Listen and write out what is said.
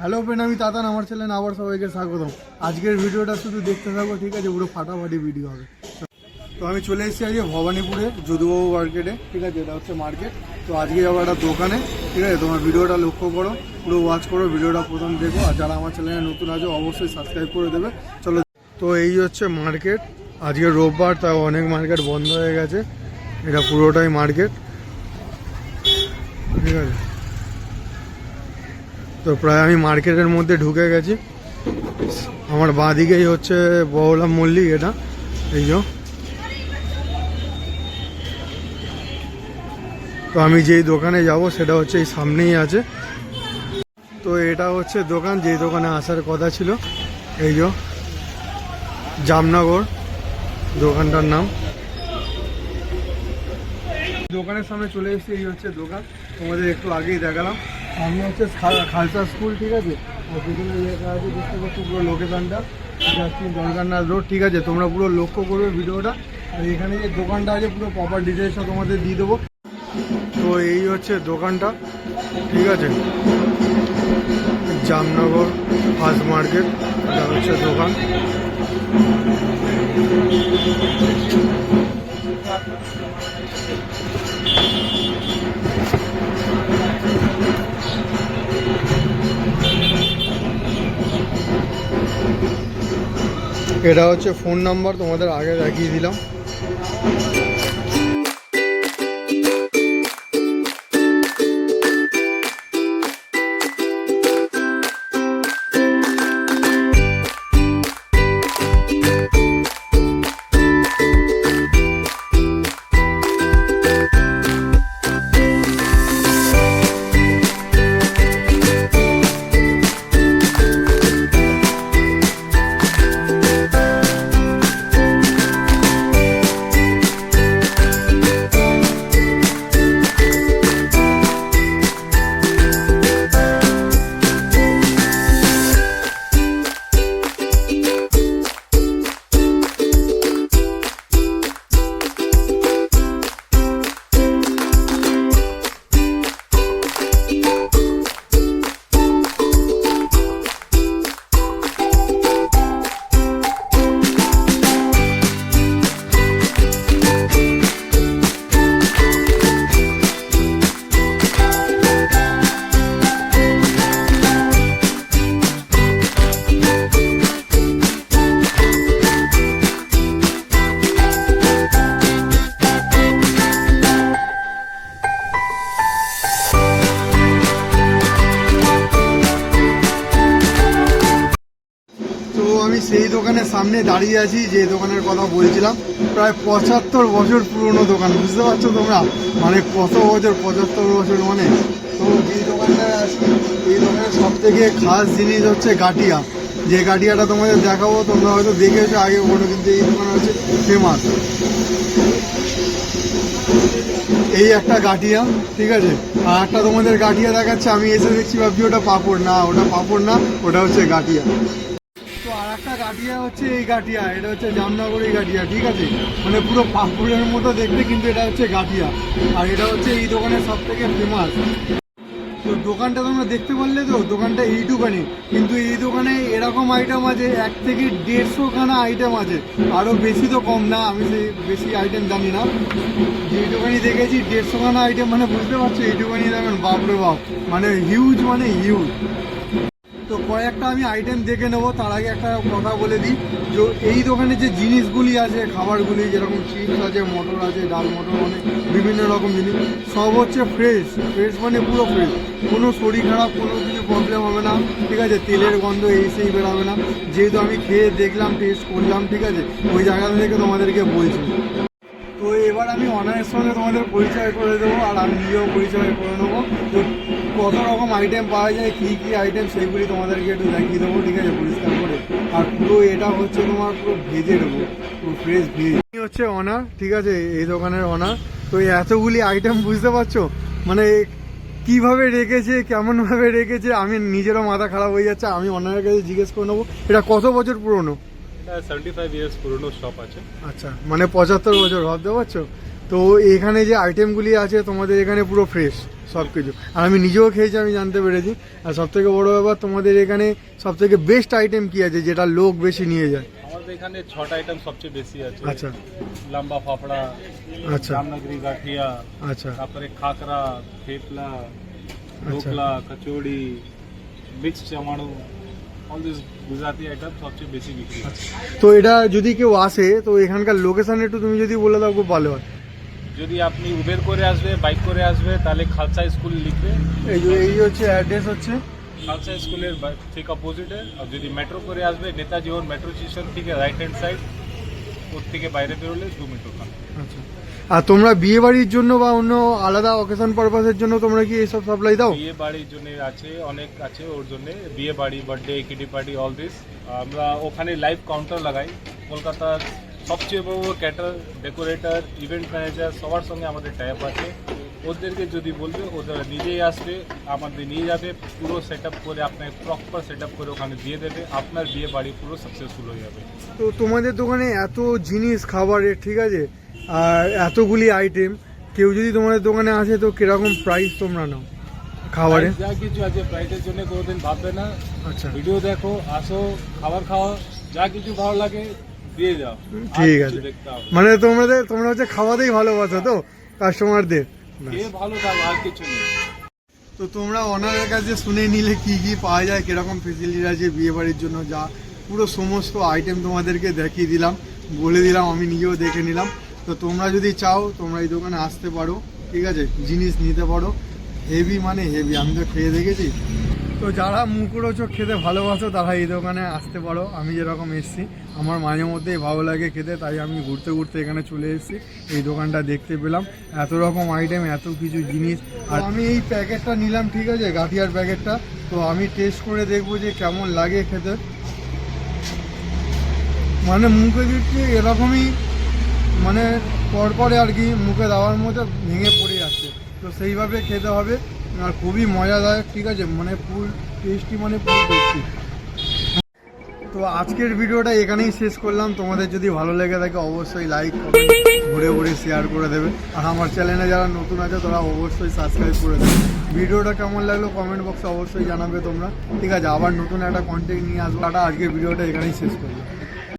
Hello friend, আমি তাতান, আমার চ্যানেলে আবার সবাইকে স্বাগতম। আজকের ভিডিওটা শুধু দেখতে থাকবো, ঠিক আছে? পুরো ফাটাফাটি ভিডিও হবে। তো আমি চলে এসেছি আজকে ভবানীপুরে যদুবাবু মার্কেটে, ঠিক আছে? এটা হচ্ছে মার্কেট। তো আজকে যাবো একটা দোকানে, ঠিক আছে? তোমার ভিডিওটা লক্ষ্য করো, পুরো ওয়াচ করো, ভিডিওটা প্রথম দেখো। আর যারা আমার চ্যানেলে নতুন আছে অবশ্যই সাবস্ক্রাইব করে দেবে। চলো। তো এই হচ্ছে মার্কেট। আজকে রোববার, তাও অনেক মার্কেট বন্ধ হয়ে গেছে। এটা পুরোটাই মার্কেট, ঠিক আছে? তো প্রায় আমি মার্কেটের মধ্যে ঢুকে গেছি। আমার বাঁ দিকেই হচ্ছে বহলাম মল্লিক, এটা এই যে। তো আমি যেই দোকানে যাব সেটা হচ্ছে এই সামনেই আছে। তো এটা হচ্ছে দোকান, যেই দোকানে আসার কথা ছিল, এই যে জামনগর দোকানটার নাম। দোকানের সামনে চলে এসেছি, এই হচ্ছে দোকান। তোমাদের একটু আগেই দেখালাম। আমি হচ্ছে খালসা স্কুল, ঠিক আছে? আর পেছনে লেখা আছে, দেখতে পাচ্ছ পুরো লোকেশনটা, জলকান্নাথ রোড, ঠিক আছে? তোমরা পুরো লক্ষ্য করবে ভিডিওটা। আর এখানে যে দোকানটা আছে পুরো প্রপার ডিটেলসটা তোমাদের দিয়ে দেবো। তো এই হচ্ছে দোকানটা, ঠিক আছে? জামনগর ফার্স্ট মার্কেট, এটা হচ্ছে দোকান। এটা হচ্ছে ফোন নাম্বার, তোমাদের আগে দেখিয়ে দিলাম। আমি সেই দোকানের সামনে দাঁড়িয়ে আছি যে দোকানের কথা বলছিলাম। প্রায় 75 বছর পুরনো দোকান, বুঝতে পারছো তোমরা? মানে কত বছর, 75 বছর মানে। তো যেই দোকানটায় আছি, এই দোকানের সব থেকে খাস জিনিস হচ্ছে গাটিয়া। যে গাটিয়াটা তোমাদের দেখাবো, তোমরা হয়তো দেখেছো আগে কোনো, কিন্তু এই দোকান হচ্ছে ফেমাস। এই একটা গাটিয়া, ঠিক আছে? আর একটা তোমাদের গাটিয়া দেখাচ্ছে, আমি এসে দেখছি ভাবছি ওটা পাঁপড়, না ওটা পাঁপড় না, ওটা হচ্ছে গাটিয়া। তো আর একটা গাটিয়া হচ্ছে এই গাটিয়া, এটা হচ্ছে জামনগরের গাটিয়া, ঠিক আছে? মানে পুরো পাঁপড়ের মতো দেখতে, কিন্তু এটা হচ্ছে গাটিয়া। আর এটা হচ্ছে এই দোকানের সব থেকে ফেমাস। তো দোকানটা তোমরা দেখতে পারলে, তো দোকানটা এইটুখানি, কিন্তু এই দোকানে এরকম আইটেম আছে 1 থেকে 150 খানা আইটেম আছে। আরও বেশি তো কম না, আমি সেই বেশি আইটেম জানি না। যেইটুখানি দেখেছি 150 খানা আইটেম, মানে বুঝতে পারছো? এইটুখানি দেখেন, বাপরে বাপ, মানে হিউজ, মানে হিউজ। তো কয়েকটা আমি আইটেম দেখে নেবো, তার আগে একটা কথা বলে দিই, যে এই দোকানে যে জিনিসগুলি আছে, খাবারগুলি, যেরকম চিপস আছে, মটর আছে, ডাল মটর, মানে বিভিন্ন রকম জিনিস, সব হচ্ছে ফ্রেশ। ফ্রেশ মানে পুরো ফ্রেশ, কোনো শরীর খারাপ, কোনো কিছু প্রবলেম হবে না, ঠিক আছে? তেলের গন্ধ এই সেই বেরোবে না। যেহেতু আমি খেয়ে দেখলাম, টেস্ট করলাম, ঠিক আছে? ওই জায়গা থেকে তোমাদেরকে বলছি। তো এবার আমি অনারের সঙ্গে তোমাদের পরিচয় করে দেবো, আর আমি নিজেও পরিচয় করে নেবো। তো কত রকম আইটেম পাওয়া যায়, কী কী আইটেম, সেইগুলি তোমাদেরকে একটু দেখিয়ে দেবো, ঠিক আছে? পরিষ্কার করে। আর পুরো এটা হচ্ছে তোমার পুরো ভেজে দেবো, পুরো ফ্রেশ ভেজ। হচ্ছে অনার, ঠিক আছে? এই দোকানের অনার। তো এতগুলি আইটেম, বুঝতে পারছো? মানে কিভাবে রেখেছে, কেমনভাবে রেখেছে, আমি নিজেরও মাথা খারাপ হয়ে যাচ্ছে। আমি অনারের কাছে জিজ্ঞেস করে নেবো, এটা কত বছর পুরনো? 75 ইয়ার্স পুরনো শপ আছে। আচ্ছা, মানে 75 বছর, ভাবতে পারছো? তো এখানে যে আইটেমগুলি আছে তোমাদের এখানে পুরো ফ্রেশ, সব কিছু। আর আমি নিজেও খেয়েছি, আমি জানতে পেরেছি। আর সব থেকে বড় ব্যাপার, তোমাদের এখানে সব থেকে বেস্ট আইটেম কি আছে যেটা লোক বেশি নিয়ে যায়? আমাদের এখানে 6টা আইটেম সবচেয়ে বেশি আছে। আচ্ছা লম্বা ফাফড়া, আচ্ছা জামনগরি গাঠিয়া, আচ্ছা তারপরে খাকরা, থেপলা, আচ্ছা ঢোকলা, কচুরি, মিক্সড চামাড়ু, অল দিস গুজরাটি আইটেম সবচেয়ে বেশি বিক্রি হয়। তো এটা যদি কেউ আসে তো এখানকার লোকেশন একটু তুমি যদি বলে দাও খুব ভালো হয়। যদি আপনি উবের করে আসবে, বাইক করে আসবে, তাহলে খালসা স্কুল লিখবে। এই হচ্ছে অ্যাড্রেস হচ্ছে খালসা স্কুলের ঠিক অপোজিটে। আর যদি মেট্রো করে আসবে, নেতাজি ওর মেট্রো স্টেশন থেকে রাইট হ্যান্ড সাইড, ওর থেকে বাইরে বেরোলে 2 মিনিট ওখানে। আচ্ছা। আর তোমরা বিয়ে বাড়ির জন্য বা অন্য আলাদা অকেশন পারপাসের জন্য তোমরা কি এইসব সাপ্লাই দাও? বিয়ে বাড়ির জন্য আছে, অনেক আছে ওর জন্য। বিয়ে বাড়ি, birthday, Kitty party, all this. আমরা ওখানে লাইভ কাউন্টার লাগাই। কলকাতার সবচেয়ে বড় ক্যাটার, ডেকোরেটর, ইভেন্ট ম্যানেজার সবার সঙ্গে আমাদের টাইপ আছে। ওদেরকে যদি বলবে, ওরা নিজেই আসবে, আমাদের নিয়ে যাবে, পুরো সেট আপ করে, আপনাকে প্রপার সেট আপ করে ওখানে দিয়ে দেবে। আপনার বিয়ে বাড়ি পুরো সাকসেসফুল হয়ে যাবে। তো তোমাদের দোকানে এত জিনিস খাবারের, ঠিক আছে, আর এতগুলি আইটেম, কেউ যদি তোমাদের দোকানে আসে তো কিরকম প্রাইস তোমরা নাও খাবারে? যা কিছু আছে প্রাইসের জন্য কোনোদিন ভাববে না। আচ্ছা ভিডিও দেখো, আসো, খাবার খাওয়া, যা কিছু ভালো লাগে দিয়ে যাও। ঠিক আর কিছু আছে। দেখতে হবে না। মানে তোমরা হচ্ছে খাওয়াতেই ভালোবাসো তো কাস্টমারদের? খেয়ে ভালো থাকো, আর কিছু নেই। তো তোমরা ওনারের কাছে শুনে নিলে কি কি পাওয়া যায়, কিরকম ফেসিলিটি আছে বিয়ে বাড়ির জন্য, যা পুরো সমস্ত আইটেম তোমাদেরকে দেখিয়ে দিলাম, বলে দিলাম, আমি নিজেও দেখে নিলাম। তো তোমরা যদি চাও তোমরা এই দোকানে আসতে পারো, ঠিক আছে, জিনিস নিতে পারো। হেভি মানে হেভি, আমি তো খেয়ে দেখেছি। তো যারা মুখরোচক খেতে ভালোবাসো তারা এই দোকানে আসতে পারো। আমি যেরকম এসেছি, আমার মাঝে মধ্যেই ভালো লাগে খেতে, তাই আমি ঘুরতে ঘুরতে এখানে চলে এসেছি। এই দোকানটা দেখতে পেলাম, এত রকম আইটেম, এত কিছু জিনিস। আর আমি এই প্যাকেটটা নিলাম, ঠিক আছে, গাঠিয়ার প্যাকেটটা। তো আমি টেস্ট করে দেখবো যে কেমন লাগে খেতে। মানে মুখে দিচ্ছি এরকমই, মানে পরপরে আর কি মুখে দেওয়ার মতো ভেঙে পড়ে যাচ্ছে। তো সেইভাবে খেতে হবে, আর খুবই মজাদায়ক, ঠিক আছে, মানে ফুল টেস্টি, মানে ফুল টেস্টি। তো আজকের ভিডিওটা এখানেই শেষ করলাম। তোমাদের যদি ভালো লেগে থাকে অবশ্যই লাইক, কমেন্ট, ঘুরে ঘুরে শেয়ার করে দেবে। আর আমার চ্যানেলে যারা নতুন আছে তারা অবশ্যই সাবস্ক্রাইব করে দেবে। ভিডিওটা কেমন লাগলো কমেন্ট বক্সে অবশ্যই জানাবে তোমরা, ঠিক আছে। আবার নতুন একটা কন্টেন্ট নিয়ে আসবো। আজকের ভিডিওটা এখানেই শেষ করলাম।